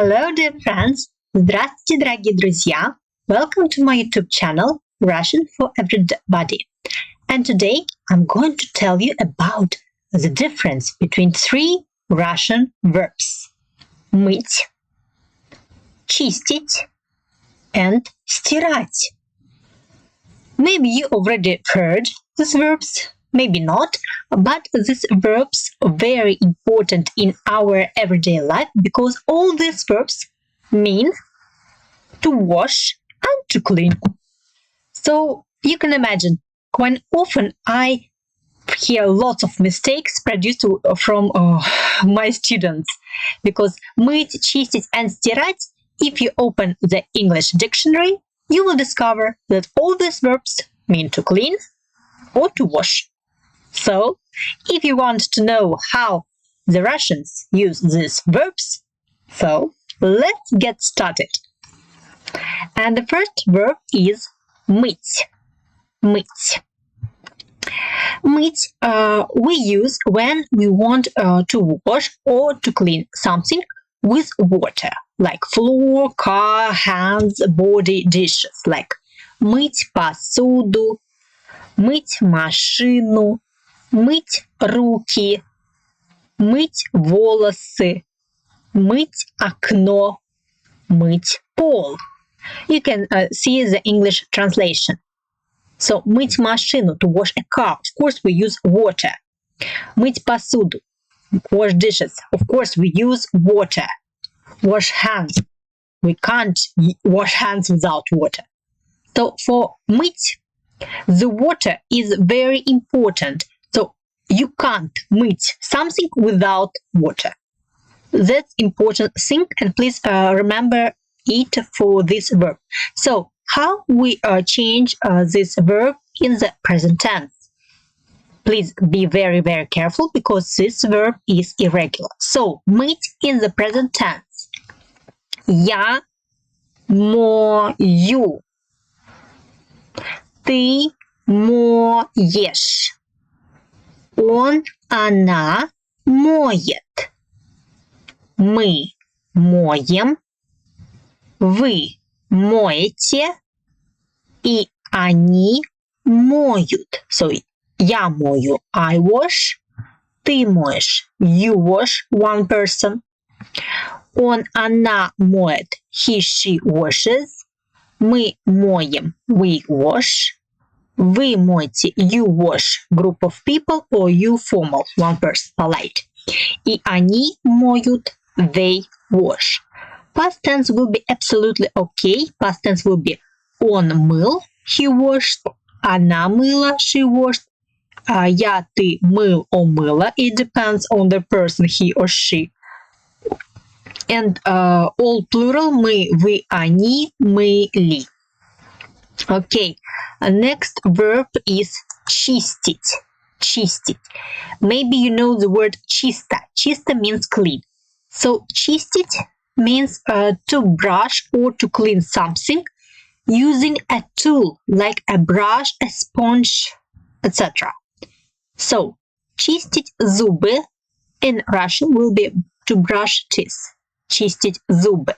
Hello, dear friends! Здравствуйте, дорогие друзья! Welcome to my YouTube channel, Russian for Everybody. And today I'm going to tell you about the difference between three Russian verbs. Мыть, чистить, and стирать. Maybe you already heard these verbs, maybe not, but these verbs are very important in our everyday life because all these verbs mean to wash and to clean. So you can imagine quite often I hear lots of mistakes produced from my students because мыть, чистить and стирать, if you open the English dictionary, you will discover that all these verbs mean to clean or to wash. So, if you want to know how the Russians use these verbs, so let's get started. And the first verb is мыть. Мыть. Мыть we use when we want to wash or to clean something with water, like floor, car, hands, body, dishes, like мыть посуду, мыть машину, мыть руки, мыть волосы, мыть окно, мыть пол. You can see the English translation. So, мыть машину, to wash a car, of course we use water. Мыть посуду, wash dishes, of course we use water. Wash hands, we can't wash hands without water. So, for мыть, the water is very important. So, you can't мыть something without water. That's important thing, and please remember it for this verb. So, how we change this verb in the present tense? Please be very, very careful because this verb is irregular. So, мыть in the present tense. Я мою. Ты моешь. Он, она моет. Мы моем. Вы моете. И они моют. So, я мою, I wash. Ты моешь, you wash, one person. Он, она моет, he, she washes. Мы моем, we wash. Вы моете, you wash, group of people, or you formal, one person, polite. И они моют, they wash. Past tense will be absolutely okay. Past tense will be он мыл, he washed. Она мыла, she washed. Я, ты мыл, or мыла. It depends on the person, he or she. And all plural, мы, вы, они, мыли. Okay, next verb is чистить. Чистить. Maybe you know the word чисто. Чисто means clean. So, чистить means to brush or to clean something using a tool like a brush, a sponge, etc. So, чистить зубы in Russian will be to brush teeth. Чистить зубы.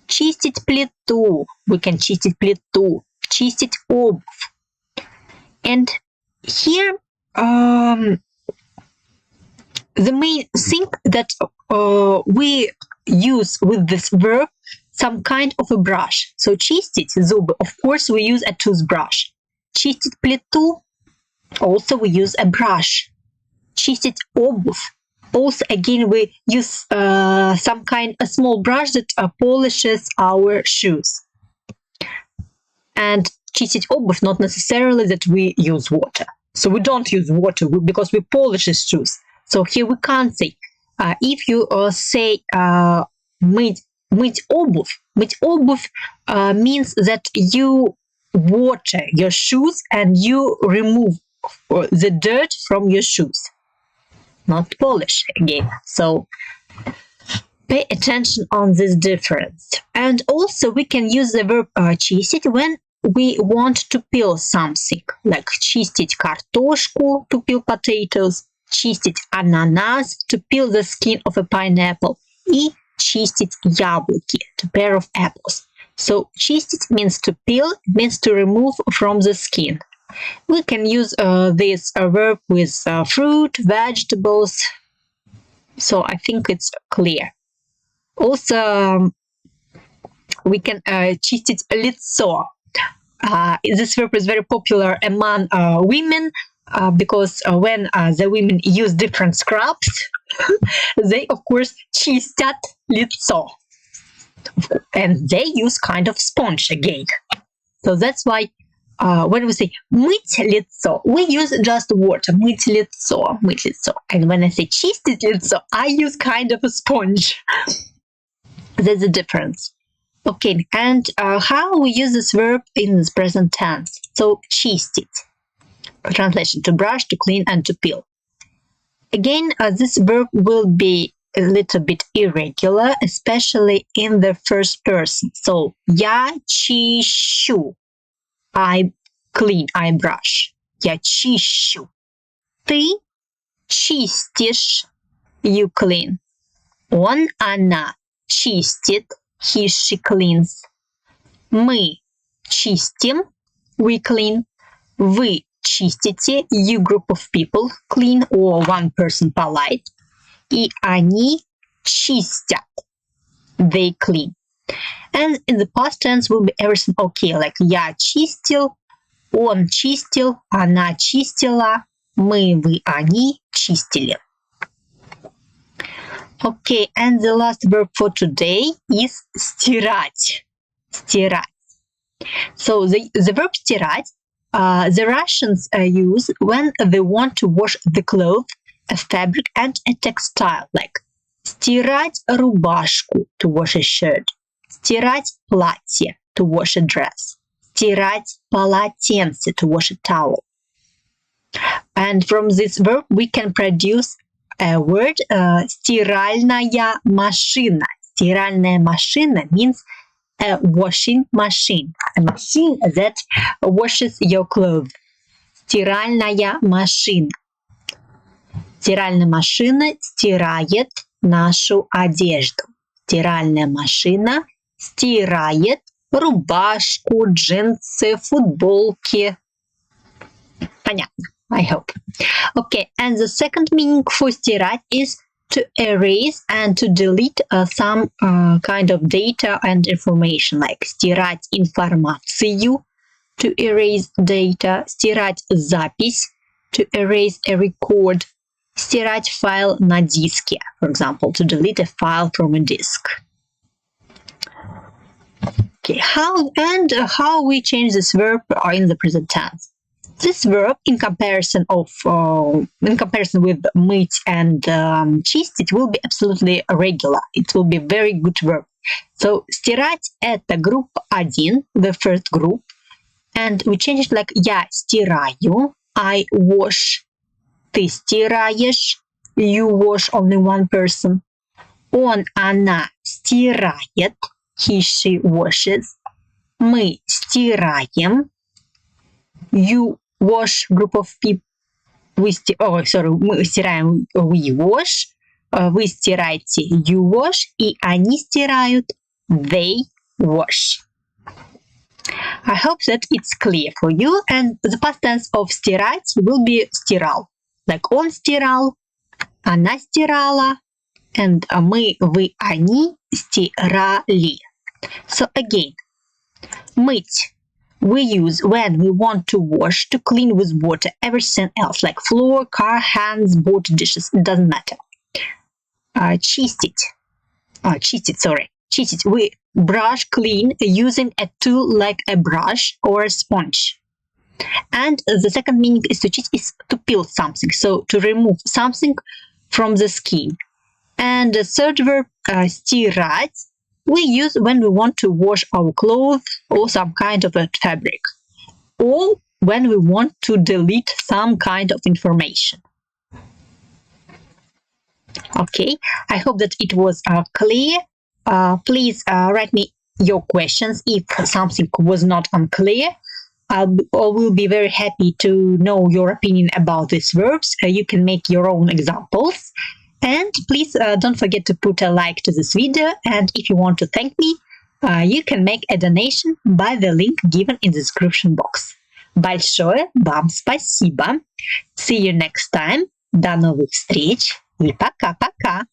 Чистить плиту. We can чистить плиту. Чистить обувь. And here the main thing that we use with this verb some kind of a brush. So чистить зубы, of course we use a toothbrush. Чистить плиту, also we use a brush. Чистить обувь, also again we use some kind of small brush that polishes our shoes. And чистить обувь, not necessarily that we use water. So we don't use water because we polish the shoes. So here we can't say. If you say мыть обувь, мыть обувь means that you water your shoes and you remove the dirt from your shoes. Not polish again. So pay attention on this difference. And also we can use the verb чистить when we want to peel something, like чистить картошку, to peel potatoes, чистить ананас, to peel the skin of a pineapple, и чистить яблоки, to pair of apples. So чистить means to peel, means to remove from the skin. We can use this verb with fruit, vegetables. So I think it's clear. Also, we can чистить лицо. This verb is very popular among women because when the women use different scrubs, they of course чистят лицо. And they use kind of sponge again. So that's why when we say мыть лицо, we use just water, мыть лицо, мыть лицо. And when I say чистить лицо, I use kind of a sponge. That's the difference. Okay, and how we use this verb in the present tense? So чистить. Translation: to brush, to clean, and to peel. Again, this verb will be a little bit irregular, especially in the first person. So я чищу. I clean, I brush. Я чищу. Ты чистишь. You clean. Он, она чистит. He, she cleans. Мы чистим. We clean. Вы чистите. You group of people clean, or one person polite. И они чистят. They clean. And in the past tense will be everything okay, like я чистил, он чистил, она чистила, мы, вы, они чистили. Okay, and the last verb for today is стирать. Стирать. So the verb стирать, the Russians use when they want to wash the clothes, a fabric, and a textile, like стирать рубашку, to wash a shirt, стирать платье, to wash a dress, стирать полотенце, to wash a towel. And from this verb we can produce a word стиральная машина. Стиральная машина means a washing machine, a machine that washes your clothes. Стиральная машина. Стиральная машина стирает нашу одежду. Стиральная машина стирает рубашку, джинсы, футболки. Понятно, I hope. Okay, and the second meaning for стирать is to erase and to delete some kind of data and information, like стирать информацию, to erase data, стирать запись, to erase a record, стирать файл на диске, for example, to delete a file from a disk. Okay, how we change this verb in the present tense? This verb, in comparison with мыть and чистить, will be absolutely regular. It will be very good verb. So стирать это группа 1, the first group, and we change it like я стираю, I wash, ты стираешь, you wash, only one person. Он, она стирает, he, she washes. Мы стираем, you wash, group of people. Мы стираем, we wash. Вы стираете, you wash. И они стирают, they wash. I hope that it's clear for you. And the past tense of стирать will be стирал. Like он стирал, она стирала, and мы, вы, они стирали. So again, мыть we use when we want to wash, to clean with water, everything else, like floor, car, hands, board, dishes, it doesn't matter. Чистить, we brush, clean using a tool like a brush or a sponge. And the second meaning is to чистить is to peel something, so to remove something from the skin. And the third verb, стирать, we use when we want to wash our clothes or some kind of a fabric, or when we want to delete some kind of information. Okay, I hope that it was clear. Please write me your questions if something was not unclear. I will be very happy to know your opinion about these verbs. You can make your own examples. And please don't forget to put a like to this video. And if you want to thank me, you can make a donation by the link given in the description box. Большое вам спасибо. See you next time. До новых встреч и пока-пока.